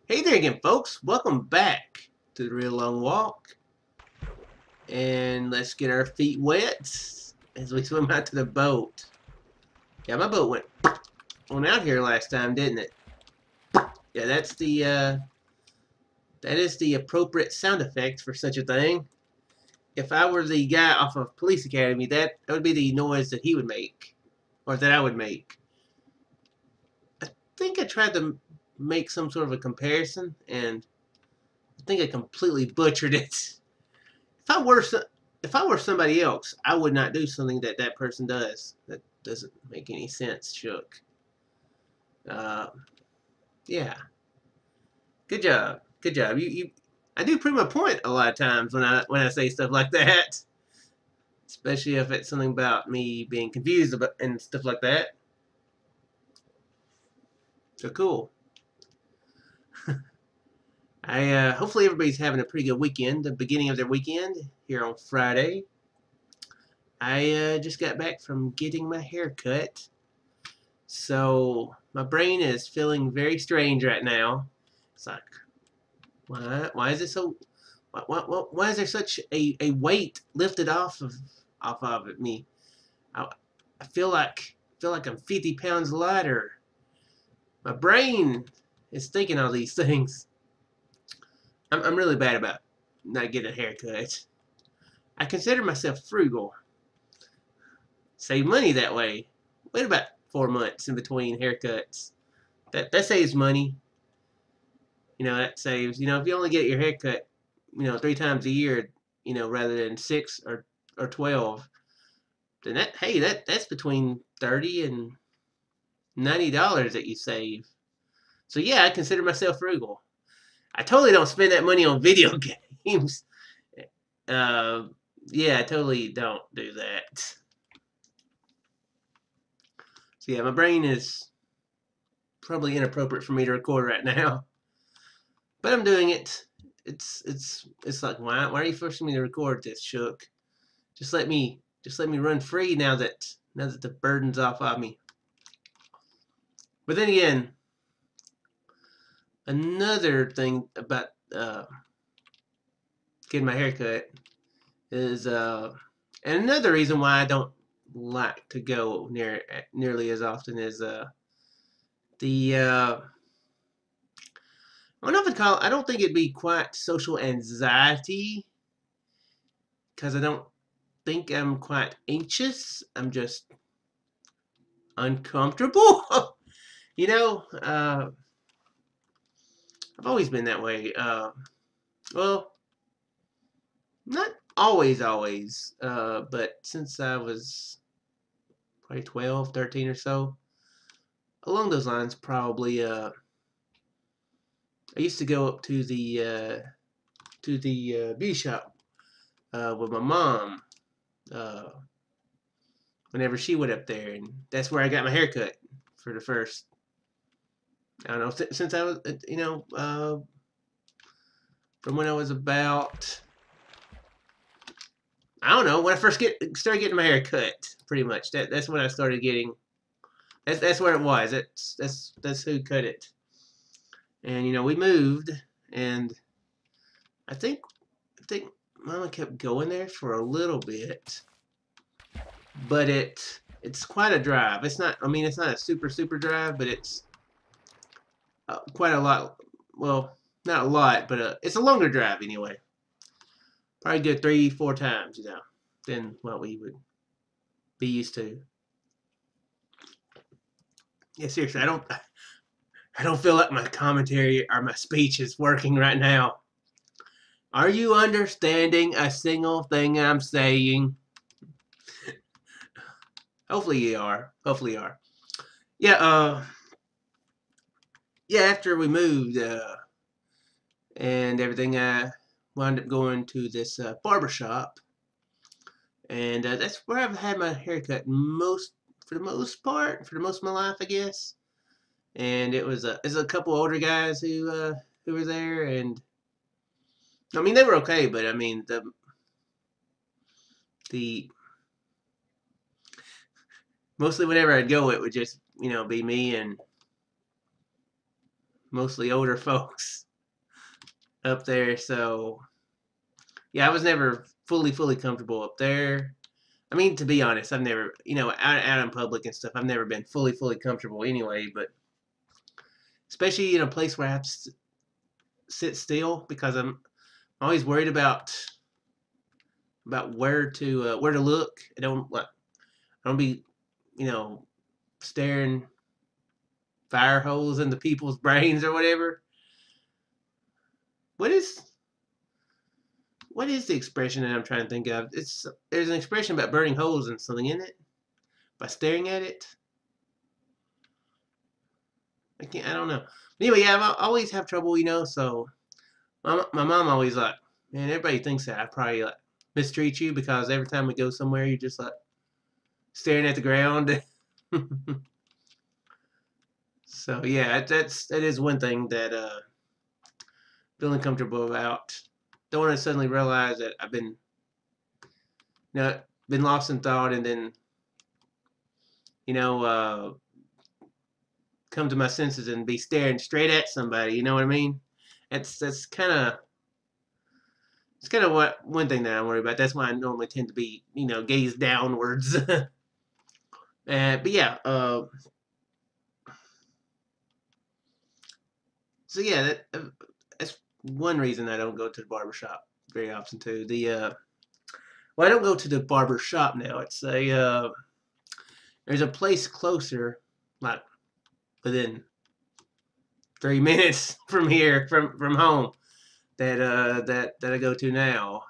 Hey there again, folks. Welcome back to the Real Long Walk. And let's get our feet wet as we swim out to the boat. Yeah, my boat went on out here last time, didn't it? Yeah, that is the appropriate sound effect for such a thing. If I were the guy off of Police Academy, that would be the noise that he would make, or that I would make. I think I tried to make some sort of a comparison, and I think I completely butchered it. If I were if I were somebody else, I would not do something that that person does. That doesn't make any sense, Shook. Uh, yeah, good job, good job. I do prove my point a lot of times when I say stuff like that, especially if it's something about me being confused about and stuff like that. So cool. I hopefully everybody's having a pretty good weekend. The beginning of their weekend here on Friday. I just got back from getting my hair cut. So my brain is feeling very strange right now. It's like, why is it so? Why is there such a weight lifted off of me? I, I feel like I'm 50 pounds lighter. My brain is thinking all these things. I'm really bad about not getting a haircut. I consider myself frugal. Save money that way. Wait about 4 months in between haircuts. That saves money. That saves, if you only get your hair cut, 3 times a year, rather than six or 12, then that's between 30 and $90 that you save. So yeah, I consider myself frugal. I totally don't spend that money on video games. Uh, yeah, I totally don't do that. So yeah, my brain is probably inappropriate for me to record right now, but I'm doing it. It's like why are you forcing me to record this, Shook? Just let me run free now that the burden's off of me. But then again, another thing about getting my hair cut is and another reason why I don't like to go nearly as often is the I don't know if it call I don't think it'd be quite social anxiety because I don't think I'm quite anxious. I'm just uncomfortable. you know, uh, I've always been that way. Well, not always, but since I was probably 12, 13 or so, along those lines, probably. I used to go up to the beauty shop with my mom uh, whenever she went up there, and that's where I got my hair cut for the first. I don't know since I was from when I was about I don't know when I first started getting my hair cut. Pretty much that's when I started getting. That's where it was. That's who cut it. And we moved, and I think I think Mama kept going there for a little bit, but it's quite a drive. It's not. I mean, it's not a super drive, but it's quite a lot. Well, not a lot, but it's a longer drive anyway. Probably good 3, 4 times, than what we would be used to. Yeah, seriously, I don't feel like my commentary or my speech is working right now. Are you understanding a single thing I'm saying? Hopefully you are. Hopefully you are. Yeah. Yeah. After we moved and everything, I wound up going to this barber shop, and that's where I've had my haircut for the most part, for the most of my life, I guess. And it's a couple older guys who were there, and I mean they were okay, but I mean the mostly whenever I'd go, it would just be me and mostly older folks up there. So yeah, I was never fully comfortable up there. I mean, to be honest, I've never, out in public and stuff, I've never been fully comfortable anyway. But especially in a place where I have to sit still, because I'm always worried about where to look. I don't be, you know, staring fire holes into people's brains or whatever. What is what is the expression that I'm trying to think of? There's an expression about burning holes in something, isn't it? By staring at it. I don't know. Anyway, yeah, I always have trouble, so my mom always like, man, everybody thinks that I probably like mistreat you because every time we go somewhere, you're just like staring at the ground. So yeah, that is one thing that feeling comfortable about. Don't want to suddenly realize that I've been lost in thought, and then you know uh, come to my senses and be staring straight at somebody. You know what I mean? That's kind of it's kind of what one thing that I worry about. That's why I normally tend to be gaze downwards. But yeah, so yeah, that's one reason I don't go to the barber shop very often too. Well, I don't go to the barber shop now. There's a place closer, like within 3 minutes from here, from home, that I go to now.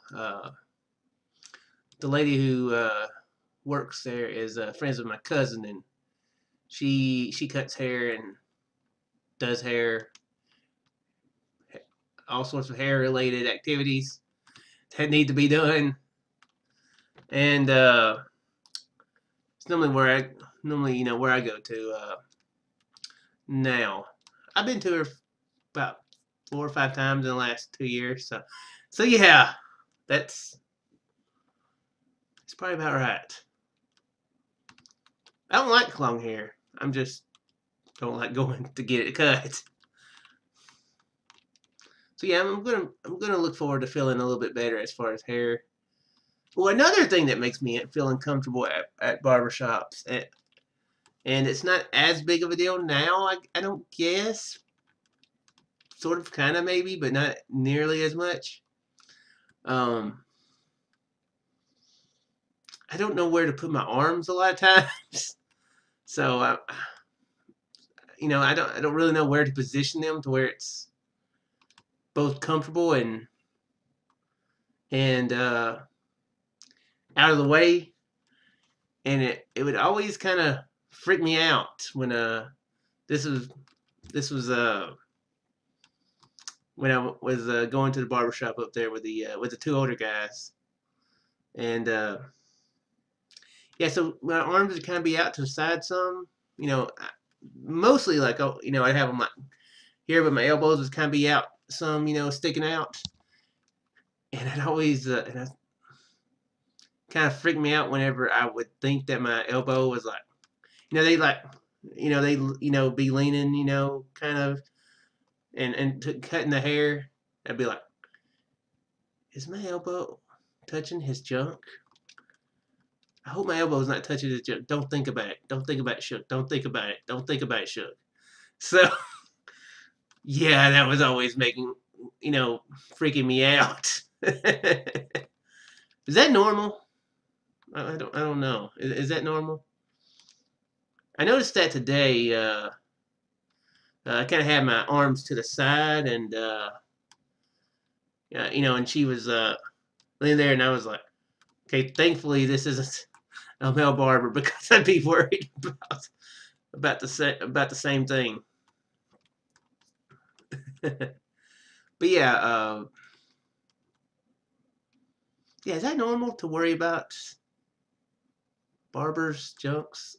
The lady who works there is friends with my cousin, and she cuts hair and does hair, all sorts of hair related activities that need to be done, and it's normally where I go to now. I've been to her about 4 or 5 times in the last 2 years, so yeah, that's it's probably about right. I don't like long hair. I'm just don't like going to get it cut. So yeah, I'm gonna look forward to feeling a little bit better as far as hair. Well, another thing that makes me feel uncomfortable at barbershops, and it's not as big of a deal now, I don't guess. Sort of, kind of, maybe, but not nearly as much. Um, I don't know where to put my arms a lot of times, so I don't really know where to position them to where it's both comfortable and out of the way. And it would always kind of freak me out when this was this was when I was going to the barbershop up there with the two older guys. And yeah, so my arms would kind of be out to the side some, mostly like, I'd have them like here, but my elbows would kind of be out some, sticking out. And it always kind of freaked me out whenever I would think that my elbow was like, they like, they be leaning, kind of, and cutting the hair. I'd be like, is my elbow touching his junk? I hope my elbow's not touching his junk. Don't think about it. Don't think about it, Shook. Don't think about it. Don't think about it, Shook. So, yeah, that was always freaking me out. Is that normal? I don't know. Is that normal? I noticed that today. I kind of had my arms to the side, and yeah, and she was laying there, and I was like, okay, thankfully this isn't a male barber, because I'd be worried about the same thing. But yeah, is that normal to worry about barbers' junks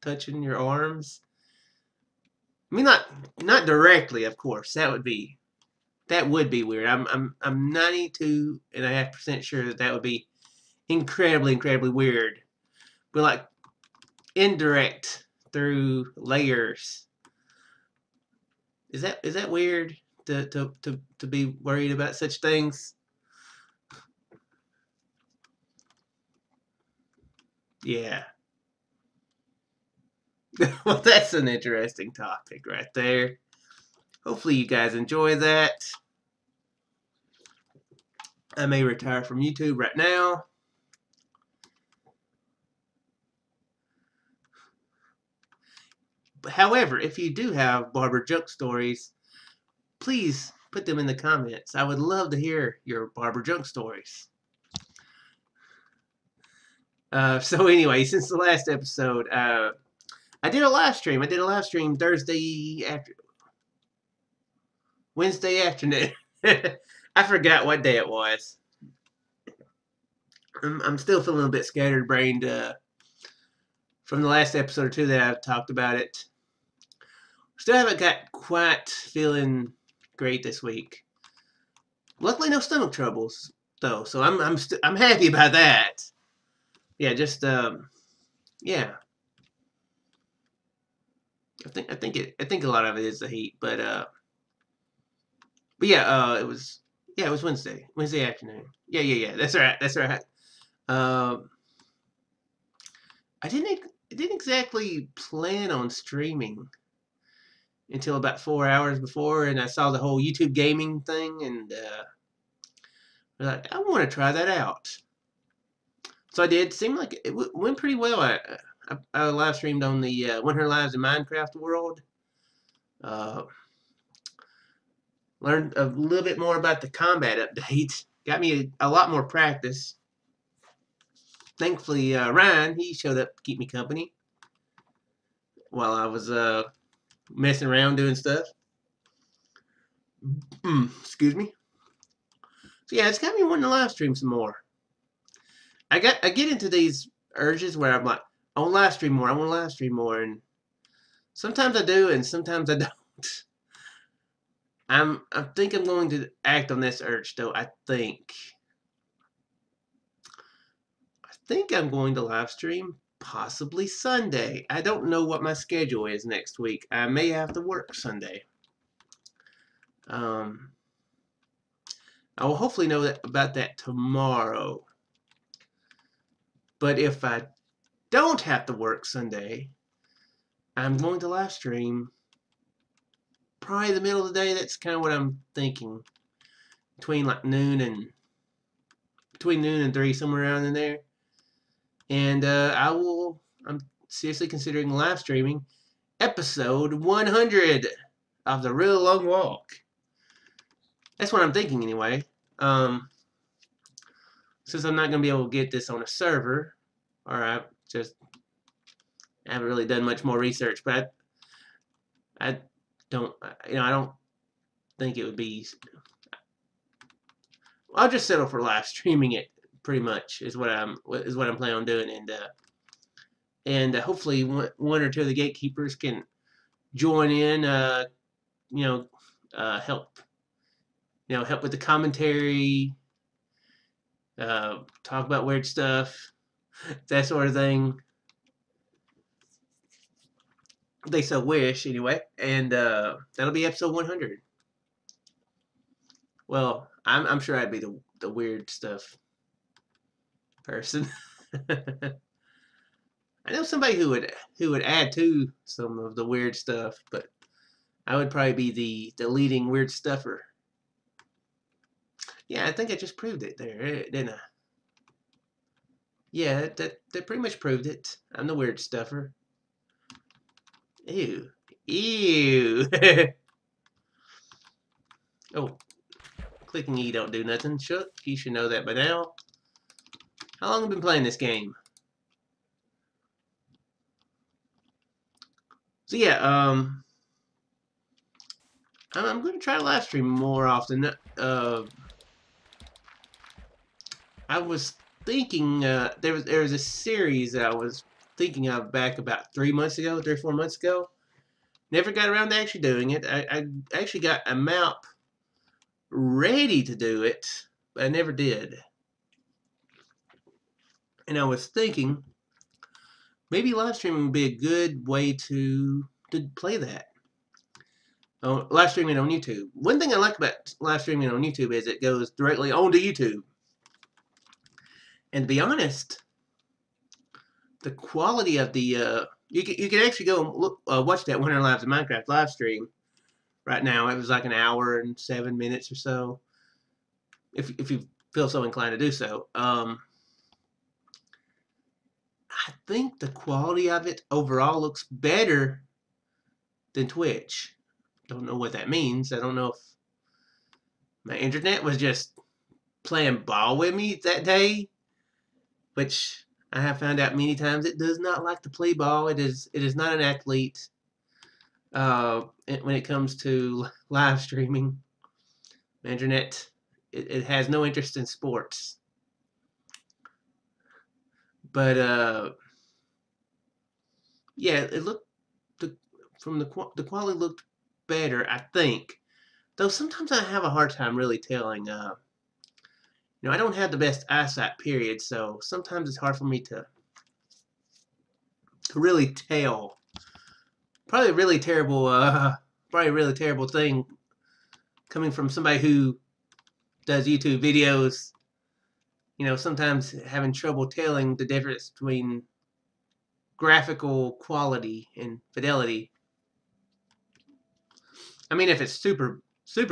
touching your arms? I mean, not directly, of course. That would be weird. I'm 92.5% sure that would be incredibly weird. But like indirect through layers. Is that weird to be worried about such things? Yeah. Well, that's an interesting topic right there. Hopefully you guys enjoy that. I may retire from YouTube right now. However, if you do have barber junk stories, please put them in the comments. I would love to hear your barber junk stories. So anyway, since the last episode, I did a live stream. I did a live stream Wednesday afternoon. I forgot what day it was. I'm still feeling a bit scattered brained from the last episode or two that I've talked about it. Still haven't got quite feeling great this week. Luckily, no stomach troubles though, so I'm happy about that. Yeah, just yeah. I think a lot of it is the heat, but yeah, it was Wednesday afternoon. Yeah. That's right. Um, I didn't exactly plan on streaming until about 4 hours before, and I saw the whole YouTube gaming thing, and I was like, I want to try that out. So I did. Seemed like it went pretty well. I live streamed on the Winter Lives in Minecraft world. Uh, Learned a little bit more about the combat updates. Got me a lot more practice. Thankfully, Ryan, he showed up to keep me company while I was messing around doing stuff. Excuse me. So yeah, it's got me wanting to live stream some more. I get into these urges where I'm like, I want to live stream more. I want to live stream more, and sometimes I do, and sometimes I don't. I think I'm going to act on this urge though. I think I'm going to live stream possibly Sunday. I don't know what my schedule is next week. I may have to work Sunday. Um, I will hopefully know about that tomorrow. But if I don't have to work Sunday, I'm going to live stream probably the middle of the day. That's kind of what I'm thinking. Between noon and 3, somewhere around in there. And I'm seriously considering live streaming episode 100 of the Real Long Walk. That's what I'm thinking anyway. Since I'm not going to be able to get this on a server, or I haven't really done much more research, but I don't, I don't think it would be. I'll just settle for live streaming it. Pretty much is what I'm planning on doing, and hopefully one or two of the gatekeepers can join in. You know, help. Help with the commentary. Talk about weird stuff, that sort of thing. They so wish anyway, and that'll be episode 100. Well, I'm sure I'd be the weird stuff person. I know somebody who would add to some of the weird stuff, but I would probably be the leading weird stuffer. Yeah, I think I just proved it there, didn't I? Yeah, that pretty much proved it. I'm the weird stuffer. Ew. Ew. Oh, clicking E don't do nothing. Shook, you should know that by now. How long have I been playing this game? So yeah, I'm going to try to live stream more often. I was thinking there was a series that I was thinking of back about 3 or 4 months ago. Never got around to actually doing it. I actually got a map ready to do it, but I never did. And I was thinking maybe live streaming would be a good way to play that. live streaming on YouTube. One thing I like about live streaming on YouTube is it goes directly onto YouTube. And to be honest, the quality of the you can actually go and look watch that 100 Lives of Minecraft live stream right now. It was like an hour and 7 minutes or so, if you feel so inclined to do so. I think the quality of it overall looks better than Twitch. Don't know what that means. I don't know if my internet was just playing ball with me that day, which I have found out many times it does not like to play ball. It is not an athlete when it comes to live streaming. The internet, it has no interest in sports. But yeah, it looked from the quality looked better, I think. Though sometimes I have a hard time really telling. I don't have the best eyesight, period. So sometimes it's hard for me to really tell. Probably a really terrible thing coming from somebody who does YouTube videos. Sometimes having trouble telling the difference between graphical quality and fidelity. I mean, if it's super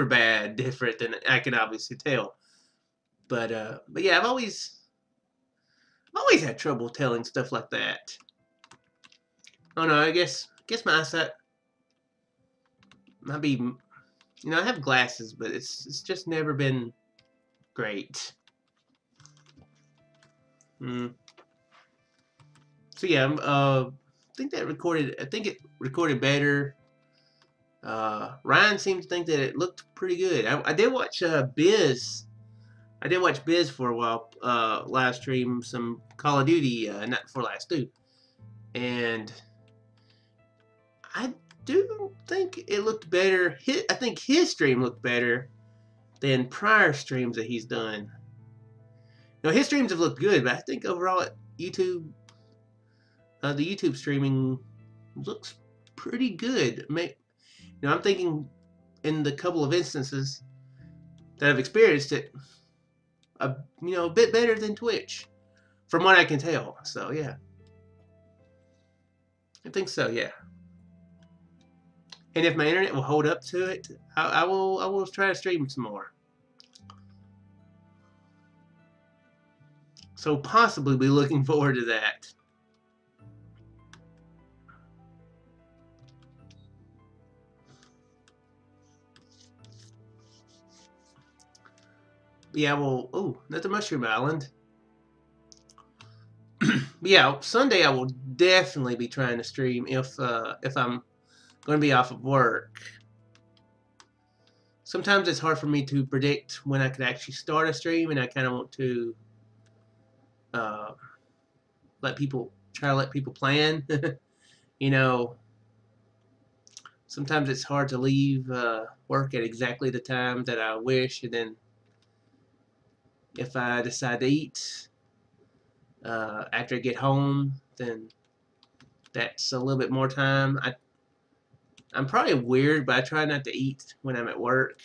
bad different, then I can obviously tell. But yeah, I've always had trouble telling stuff like that. Oh no, I guess my eyesight might be. I have glasses, but it's just never been great. So yeah, I think it recorded better. Ryan seemed to think that it looked pretty good. I did watch Biz. I did watch Biz for a while. Live stream some Call of Duty, not before last too, and I do think it looked better. I think his stream looked better than prior streams that he's done. His streams have looked good, but I think overall YouTube, the YouTube streaming looks pretty good. I'm thinking in the couple of instances that I've experienced it, a bit better than Twitch, from what I can tell. So yeah, I think so. Yeah. And if my internet will hold up to it, I will try to stream some more. So possibly be looking forward to that. Yeah, well, oh, that's a Mushroom Island. Yeah, Sunday I will definitely be trying to stream if I'm going to be off of work. Sometimes it's hard for me to predict when I could actually start a stream, and I kind of want to let people plan. Sometimes it's hard to leave work at exactly the time that I wish, and then if I decide to eat after I get home, then that's a little bit more time. I'm probably weird, but I try not to eat when I'm at work.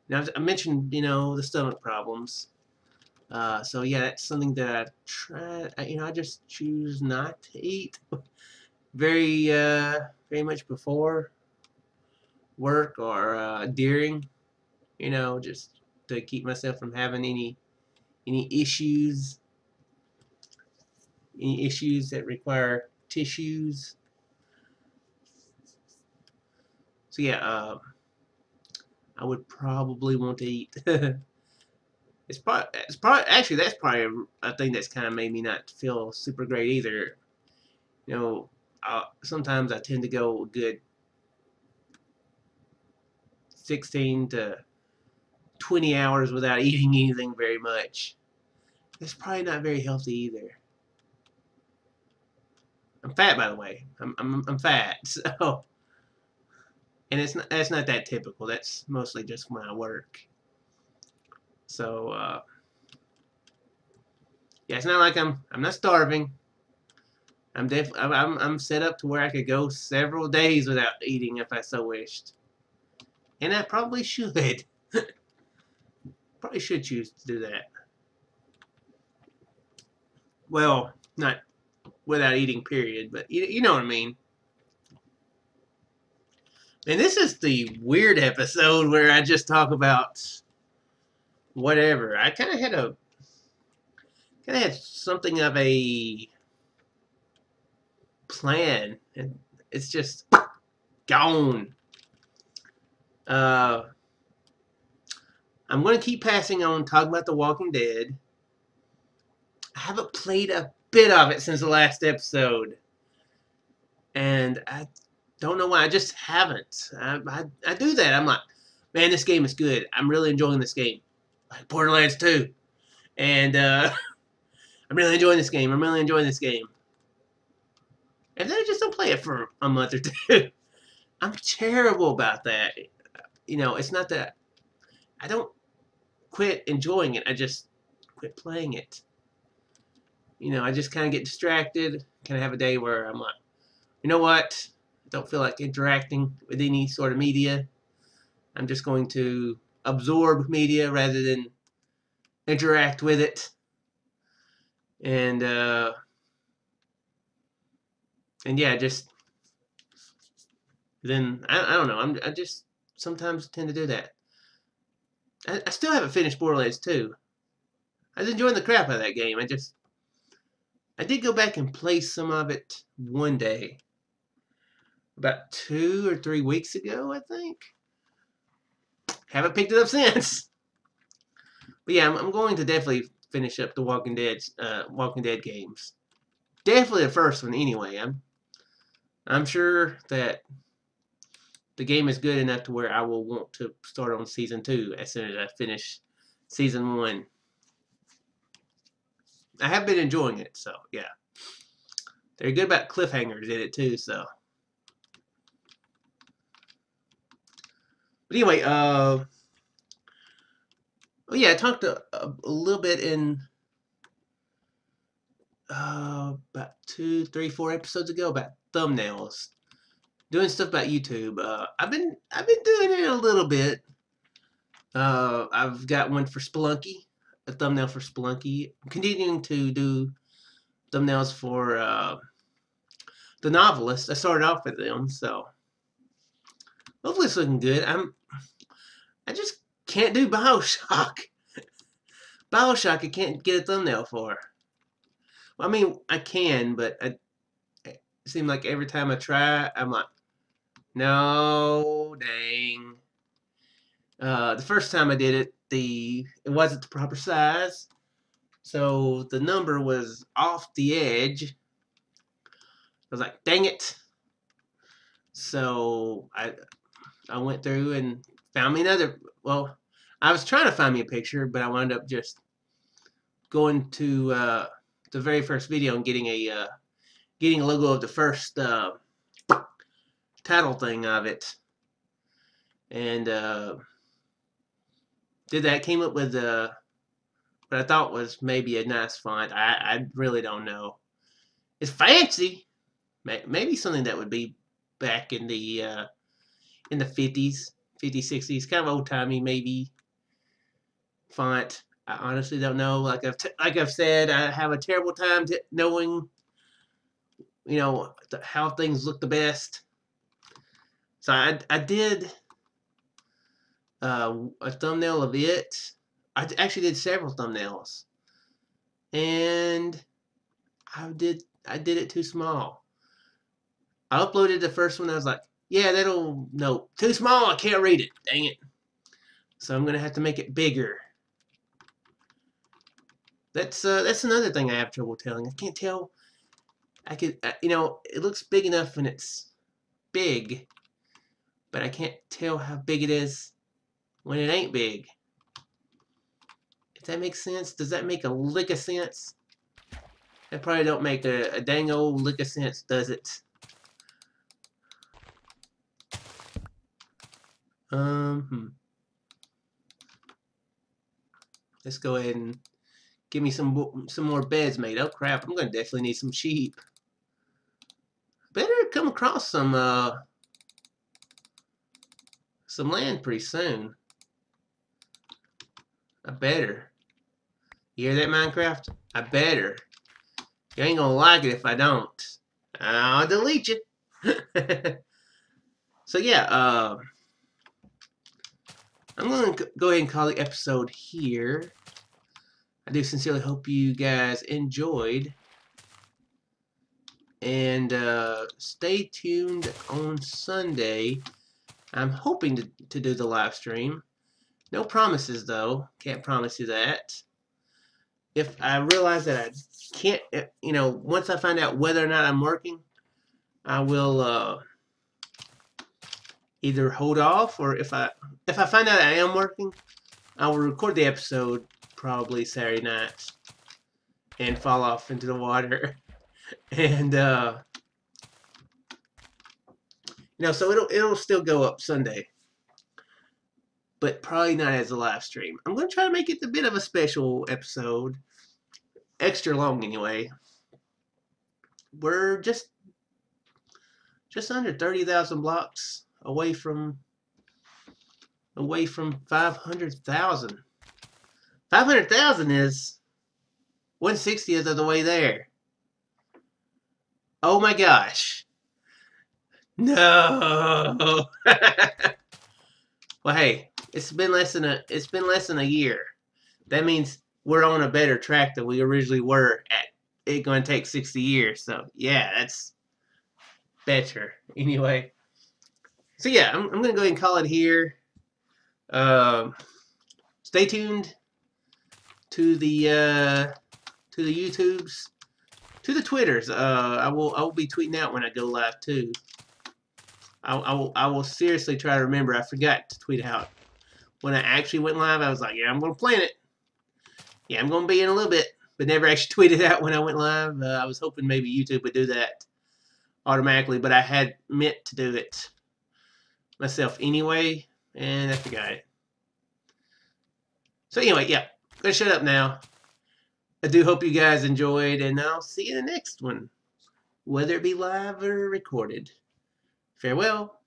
Now, I mentioned, the stomach problems. So yeah, that's something that I try. I just choose not to eat very much before work or during. Just to keep myself from having any issues, that require tissues. So yeah, I would probably want to eat. It's probably actually that's probably a thing that's kind of made me not feel super great either. Sometimes I tend to go a good 16 to 20 hours without eating anything very much. It's probably not very healthy either. I'm fat, by the way. I'm fat, so, and that's not that typical. That's mostly just when I work. So yeah, it's not like I'm not starving. I'm set up to where I could go several days without eating if I so wished. And I probably should. Probably should choose to do that. Well, not without eating, period, but you know what I mean. And this is the weird episode where I just talk about whatever. I kind of had something of a plan, and it's just gone. I'm going to keep passing on talking about The Walking Dead. I haven't played a bit of it since the last episode, and I don't know why. I just haven't. I do that. I'm like, man, this game is good. I'm really enjoying this game. Like Borderlands 2. And I'm really enjoying this game. I'm really enjoying this game. And then I just don't play it for a month or two. I'm terrible about that. You know, it's not that I don't quit enjoying it. I just quit playing it. You know, I just kind of get distracted. Kind of have a day where I'm like, you know what? I don't feel like interacting with any sort of media. I'm just going to absorb media rather than interact with it. And yeah, just then I don't know. I just sometimes tend to do that. I still haven't finished Borderlands 2. I was enjoying the crap out of that game. I did go back and play some of it one day. About 2 or 3 weeks ago, I think. Haven't picked it up since. But yeah, I'm going to definitely finish up the Walking Dead games. Definitely the first one anyway. I'm sure that the game is good enough to where I will want to start on Season 2 as soon as I finish Season 1. I have been enjoying it, so yeah. They're good about cliffhangers in it too, so. But anyway, oh yeah, I talked a little bit in about 2, 3, 4 episodes ago about thumbnails, doing stuff about YouTube. I've been doing it a little bit. I've got one for Spelunky, a thumbnail for Spelunky. I'm continuing to do thumbnails for The Novelist. I started off with them, so hopefully it's looking good. I just can't do Bioshock. Bioshock I can't get a thumbnail for. Well, I mean, I can, but it seems like every time I try, I'm like, no, dang. The first time I did it, it wasn't the proper size, so the number was off the edge. I was like, dang it. So I went through and found me another. Well, I was trying to find me a picture, but I wound up just going to the very first video and getting a logo of the first title thing of it, and did that. Came up with what I thought was maybe a nice font. I really don't know. It's fancy. Maybe something that would be back in the 50s, 50s, 60s, kind of old-timey maybe font. I honestly don't know. Like I've said, I have a terrible time knowing, you know, how things look the best. So I did a thumbnail of it. I actually did several thumbnails, and I did it too small. I uploaded the first one. I was like, yeah, no, too small. I can't read it. Dang it. So I'm gonna have to make it bigger. That's another thing I have trouble telling. I can't tell. You know, it looks big enough when it's big, but I can't tell how big it is when it ain't big. If that makes sense, does that make a lick of sense? That probably don't make a dang old lick of sense, does it? Let's go ahead and give me some more beds made. Oh crap! I'm gonna definitely need some sheep. Better come across some some land pretty soon. I better. You hear that, Minecraft? I better. You ain't gonna like it if I don't. I'll delete you. So yeah, I'm going to go ahead and call the episode here. I do sincerely hope you guys enjoyed. And stay tuned on Sunday. I'm hoping to do the live stream. No promises, though. Can't promise you that. If I realize that I can't, you know, once I find out whether or not I'm working, I will either hold off, or if I find out I am working, I will record the episode probably Saturday night and fall off into the water. And you know, so it'll still go up Sunday, but probably not as a live stream. I'm gonna try to make it a bit of a special episode, extra long anyway. We're just under 30,000 blocks away from 500,000. 500,000 is 1/60th of the way there. Oh my gosh. No. Well, hey, it's been less than a year. That means we're on a better track than we originally were at. It's going to take 60 years. So, yeah, that's better. Anyway. So, yeah, I'm going to go ahead and call it here. Stay tuned to the YouTubes, to the Twitters. I will be tweeting out when I go live too. I will seriously try to remember. I forgot to tweet out when I actually went live. I was like, yeah, I'm gonna plan it. Yeah, I'm gonna be in a little bit, but never actually tweeted out when I went live. I was hoping maybe YouTube would do that automatically, but I had meant to do it myself anyway, and I forgot it. So anyway, yeah, gonna shut up now. I do hope you guys enjoyed, and I'll see you in the next one, whether it be live or recorded. Farewell.